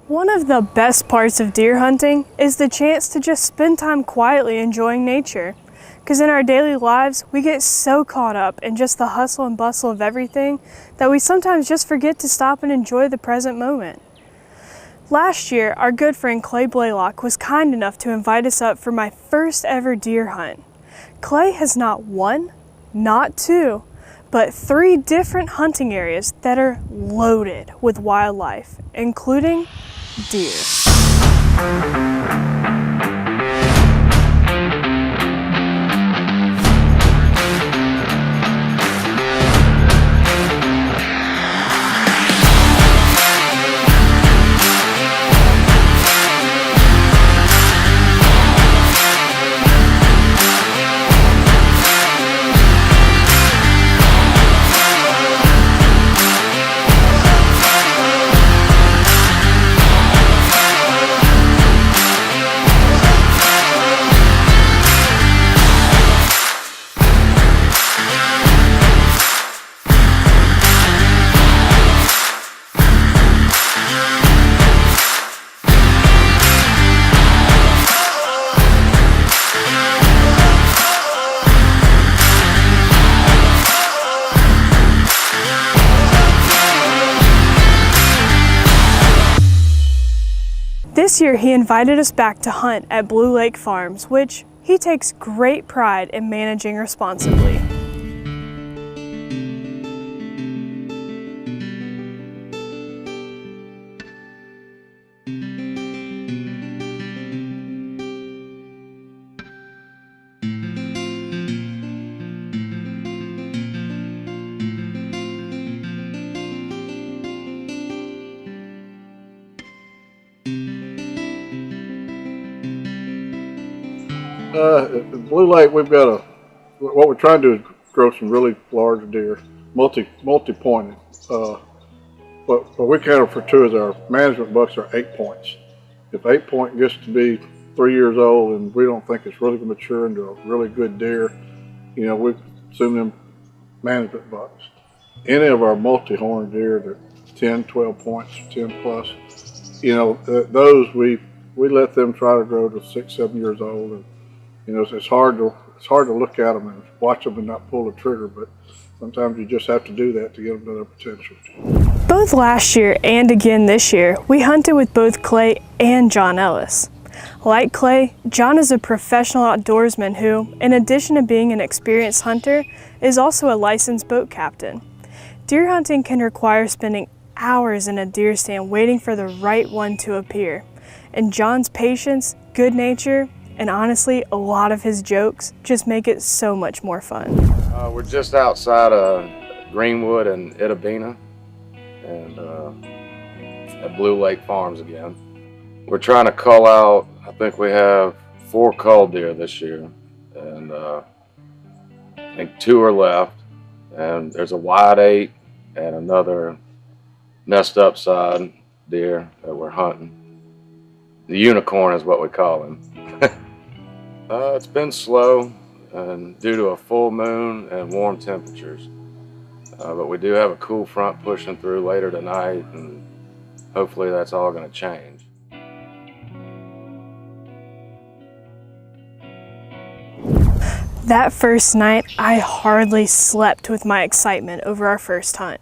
One of the best parts of deer hunting is the chance to just spend time quietly enjoying nature. Because in our daily lives, we get so caught up in just the hustle and bustle of everything that we sometimes just forget to stop and enjoy the present moment. Last year, our good friend Clay Blaylock was kind enough to invite us up for my first ever deer hunt. Clay has not one, not two, but 3 different hunting areas that are loaded with wildlife, including deer. This year he invited us back to hunt at Blue Lake Farms, which he takes great pride in managing responsibly. At Blue Lake, we've got what we're trying to do is grow some really large deer, multi-pointed. But we count for 2 as our management bucks are 8 points. If 8 point gets to be 3 years old and we don't think it's really mature into a really good deer, we assume them management bucks. Any of our multi-horn deer that 10, 12 points, 10 plus, those we let them try to grow to 6, 7 years old. And, it's hard to look at them and watch them and not pull the trigger, but sometimes you just have to do that to get them to their potential. Both last year and again this year, we hunted with both Clay and John Ellis. Like Clay, John is a professional outdoorsman who, in addition to being an experienced hunter, is also a licensed boat captain. Deer hunting can require spending hours in a deer stand waiting for the right one to appear. And John's patience, good nature, and honestly, a lot of his jokes just make it so much more fun. We're just outside of Greenwood and Itabena and at Blue Lake Farms again. We're trying to cull out, I think we have 4 cull deer this year, and I think 2 are left, and there's a wide 8 and another messed up side deer that we're hunting. The unicorn is what we call him. It's been slow and due to a full moon and warm temperatures, but we do have a cool front pushing through later tonight, and hopefully that's all going to change. That first night, I hardly slept with my excitement over our first hunt.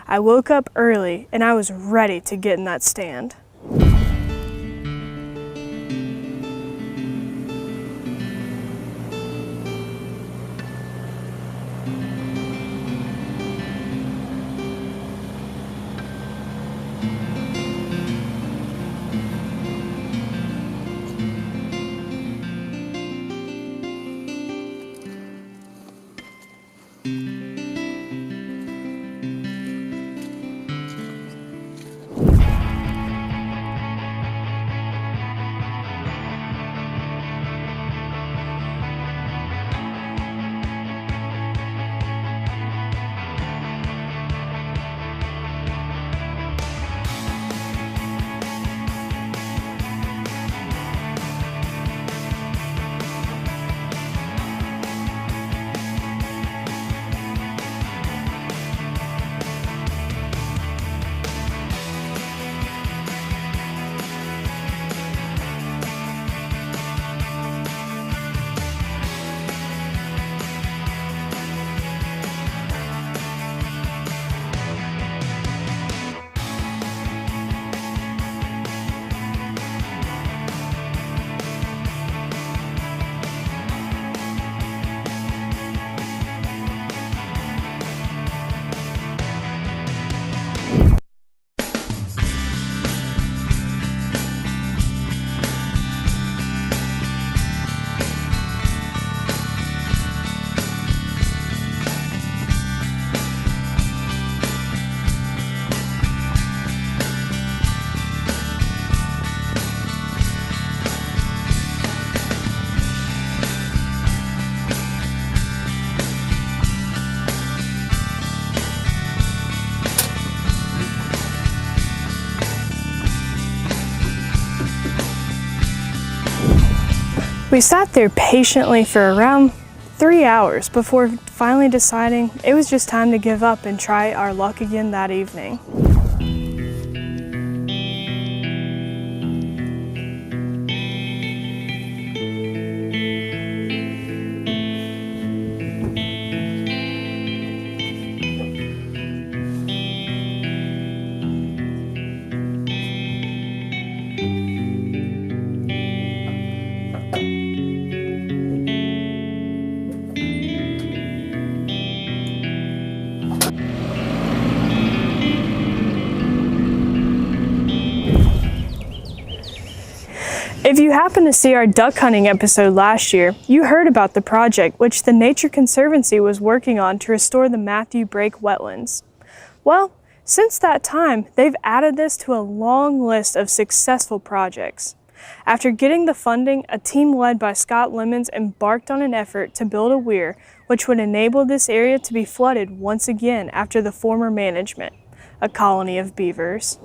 I woke up early and I was ready to get in that stand. We sat there patiently for around 3 hours before finally deciding it was just time to give up and try our luck again that evening. If you happened to see our duck hunting episode last year, you heard about the project which the Nature Conservancy was working on to restore the Matthew Break wetlands. Well, since that time, they've added this to a long list of successful projects. After getting the funding, a team led by Scott Lemons embarked on an effort to build a weir which would enable this area to be flooded once again after the former management, a colony of beavers.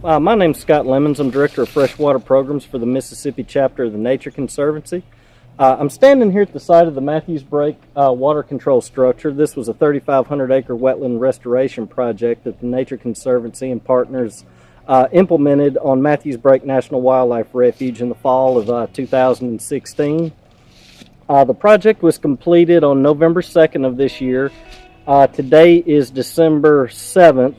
My name's Scott Lemons. I'm Director of Freshwater Programs for the Mississippi chapter of the Nature Conservancy. I'm standing here at the site of the Matthews Break water control structure. This was a 3,500 acre wetland restoration project that the Nature Conservancy and partners implemented on Matthews Break National Wildlife Refuge in the fall of 2016. The project was completed on November 2nd of this year. Today is December 7th.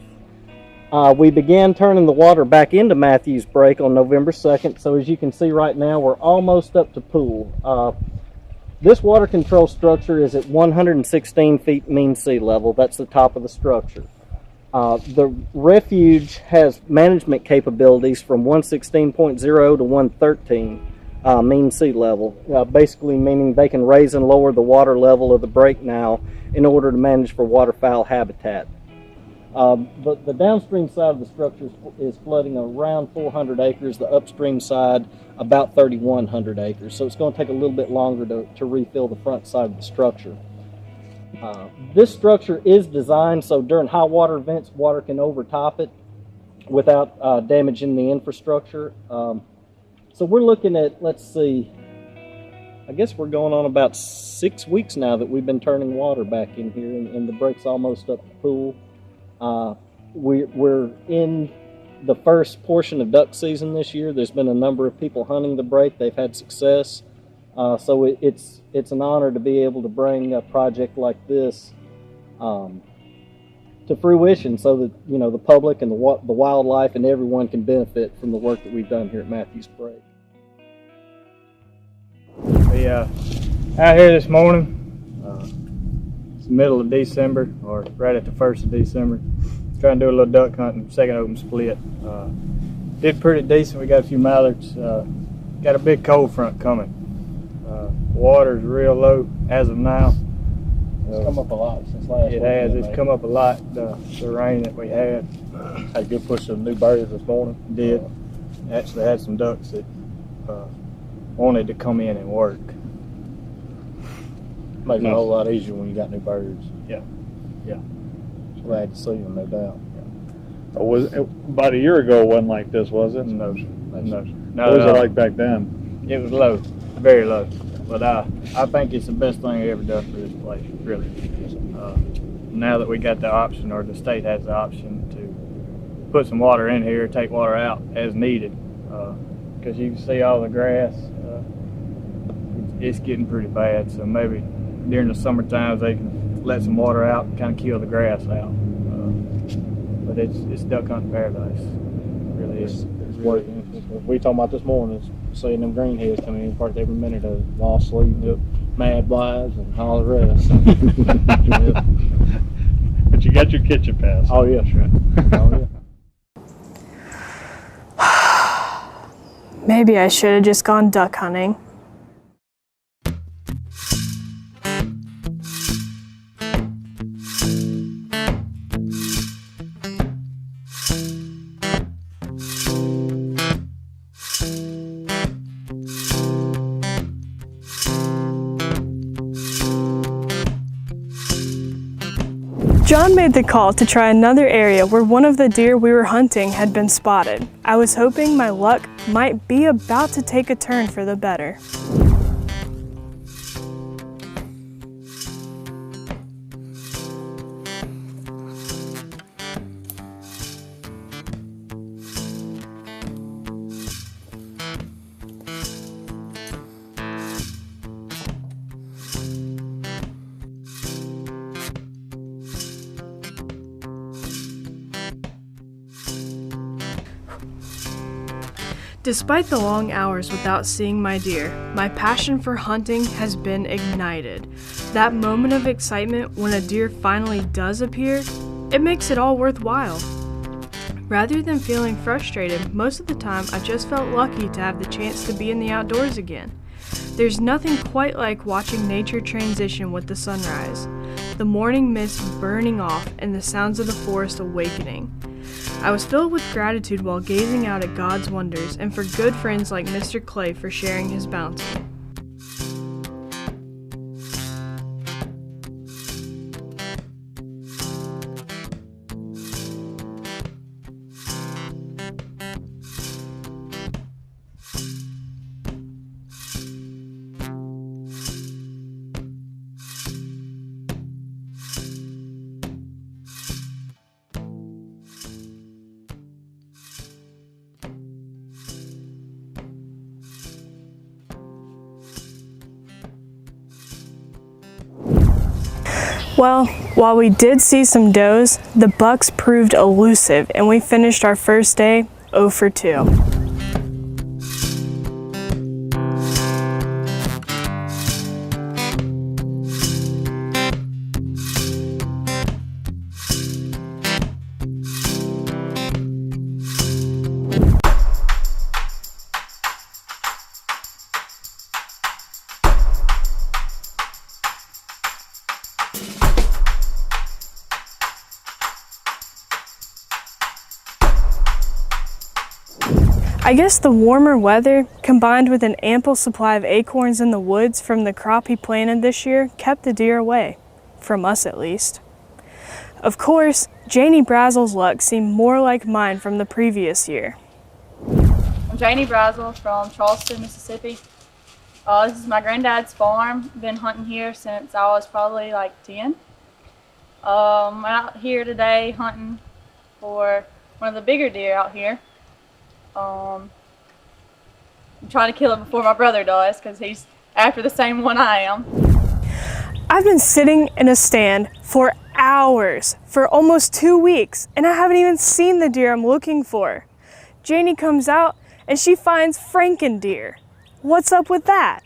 We began turning the water back into Matthews Break on November 2nd, so as you can see right now, we're almost up to pool. This water control structure is at 116 feet mean sea level. That's the top of the structure. The refuge has management capabilities from 116.0 to 113 mean sea level, basically meaning they can raise and lower the water level of the break now in order to manage for waterfowl habitat. But the downstream side of the structure is flooding around 400 acres, the upstream side about 3,100 acres. So it's going to take a little bit longer to refill the front side of the structure. This structure is designed so during high water events, water can overtop it without damaging the infrastructure. So we're looking at, let's see, I guess we're going on about 6 weeks now that we've been turning water back in here, and the break's almost up to pool. We're in the first portion of duck season this year. There's been a number of people hunting the break. They've had success. So it's an honor to be able to bring a project like this to fruition so that, you know, the public and the wildlife and everyone can benefit from the work that we've done here at Matthews Break. We out here this morning. It's the middle of December, or right at the 1st of December. Trying to do a little duck hunting, second open split. Did pretty decent. We got a few mallards. Got a big cold front coming. Water's real low as of now. It's come up a lot since last week. It has. It's come up a lot. The rain that we had. Had a good push of new birds this morning. Did. Actually had some ducks that wanted to come in and work. Makes it a whole lot easier when you got new birds. Yeah. Glad to see them, no doubt. Was it, about a year ago, it wasn't like this, was it? No, sir. No, sir. What was it like back then? It was low, very low. But I think it's the best thing I ever done for this place, really. Now that we got the option, or the state has the option to put some water in here, take water out as needed, because you can see all the grass. It's getting pretty bad, so maybe during the summer times they can let some water out and kind of kill the grass out. But it's duck hunting paradise. It really is. It's working. We talking about this morning is seeing them greenheads coming in part every minute of long sleep, mad wives, and all the rest. But you got your kitchen pass. Oh yeah, sure. Oh yeah. Maybe I should have just gone duck hunting. John made the call to try another area where one of the deer we were hunting had been spotted. I was hoping my luck might be about to take a turn for the better. Despite the long hours without seeing my deer, my passion for hunting has been ignited. That moment of excitement when a deer finally does appear, it makes it all worthwhile. Rather than feeling frustrated, most of the time I just felt lucky to have the chance to be in the outdoors again. There's nothing quite like watching nature transition with the sunrise, the morning mist burning off and the sounds of the forest awakening. I was filled with gratitude while gazing out at God's wonders and for good friends like Mr. Clay for sharing his bounty. Well, while we did see some does, the bucks proved elusive and we finished our first day 0 for 2. I guess the warmer weather, combined with an ample supply of acorns in the woods from the crop he planted this year, kept the deer away. From us at least. Of course, Janie Brazel's luck seemed more like mine from the previous year. I'm Janie Brazel from Charleston, Mississippi. This is my granddad's farm. Been hunting here since I was probably like 10. I'm out here today hunting for one of the bigger deer out here. I'm trying to kill him before my brother does because he's after the same one I am. I've been sitting in a stand for hours for almost 2 weeks and I haven't even seen the deer I'm looking for. Janie comes out and she finds Franken deer. What's up with that?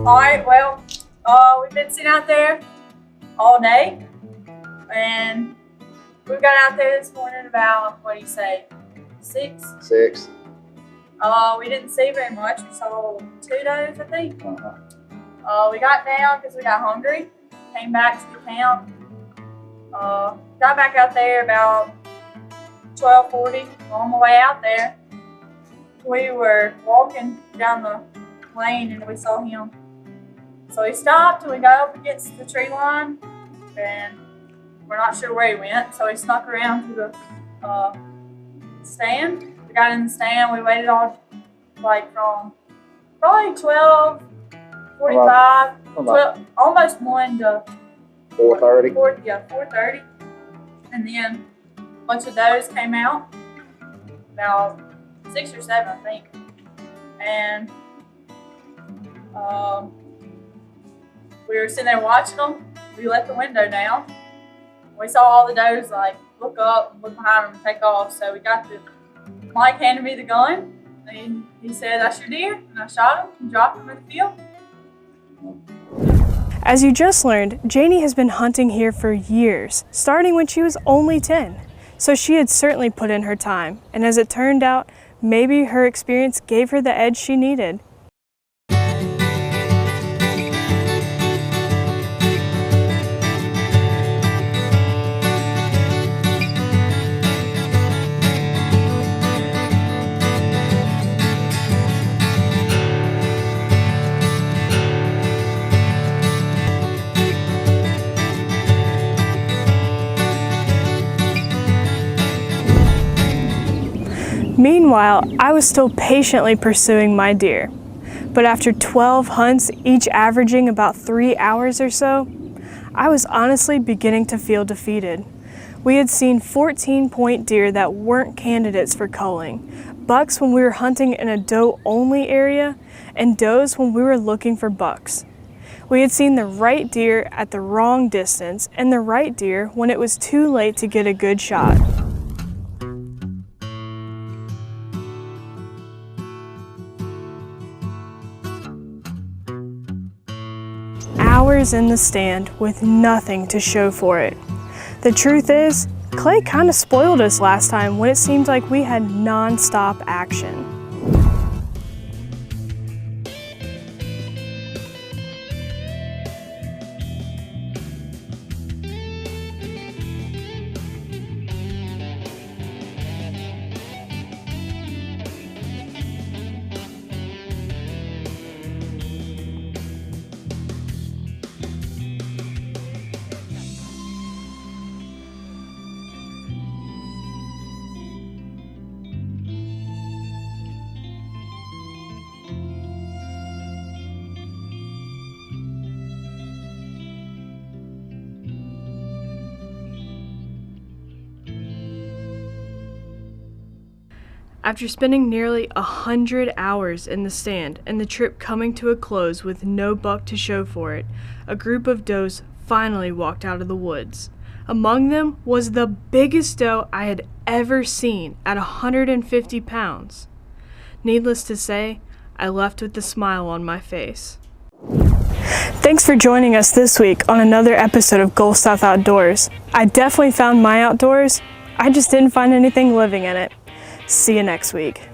Alright, well, we've been sitting out there all day, and we got out there this morning about, what do you say, 6? 6. We didn't see very much. We saw 2 does, I think. We got down because we got hungry, came back to the camp, got back out there about 12:40. On the way out there, we were walking down the lane and we saw him. So he stopped and we got up against the tree line and we're not sure where he went. So he snuck around to the stand. We got in the stand. We waited all like from probably 12:45, 12, almost 1 to 4:30. 4:30. And then a bunch of does came out, about 6 or 7, I think. And we were sitting there watching them. We let the window down We saw all the does like look up and look behind them and take off. So Mike handed me the gun and he said, "That's your deer," and I shot him and dropped him in the field. As you just learned, Janie has been hunting here for years, starting when she was only 10. So she had certainly put in her time, and as it turned out, maybe her experience gave her the edge she needed. Meanwhile, I was still patiently pursuing my deer. But after 12 hunts, each averaging about 3 hours or so, I was honestly beginning to feel defeated. We had seen 14-point deer that weren't candidates for culling, bucks when we were hunting in a doe-only area, and does when we were looking for bucks. We had seen the right deer at the wrong distance and the right deer when it was too late to get a good shot. Hours in the stand with nothing to show for it. The truth is, Clay kind of spoiled us last time when it seemed like we had non-stop action. After spending nearly 100 hours in the stand and the trip coming to a close with no buck to show for it, a group of does finally walked out of the woods. Among them was the biggest doe I had ever seen at 150 pounds. Needless to say, I left with a smile on my face. Thanks for joining us this week on another episode of Gulf South Outdoors. I definitely found my outdoors. I just didn't find anything living in it. See you next week.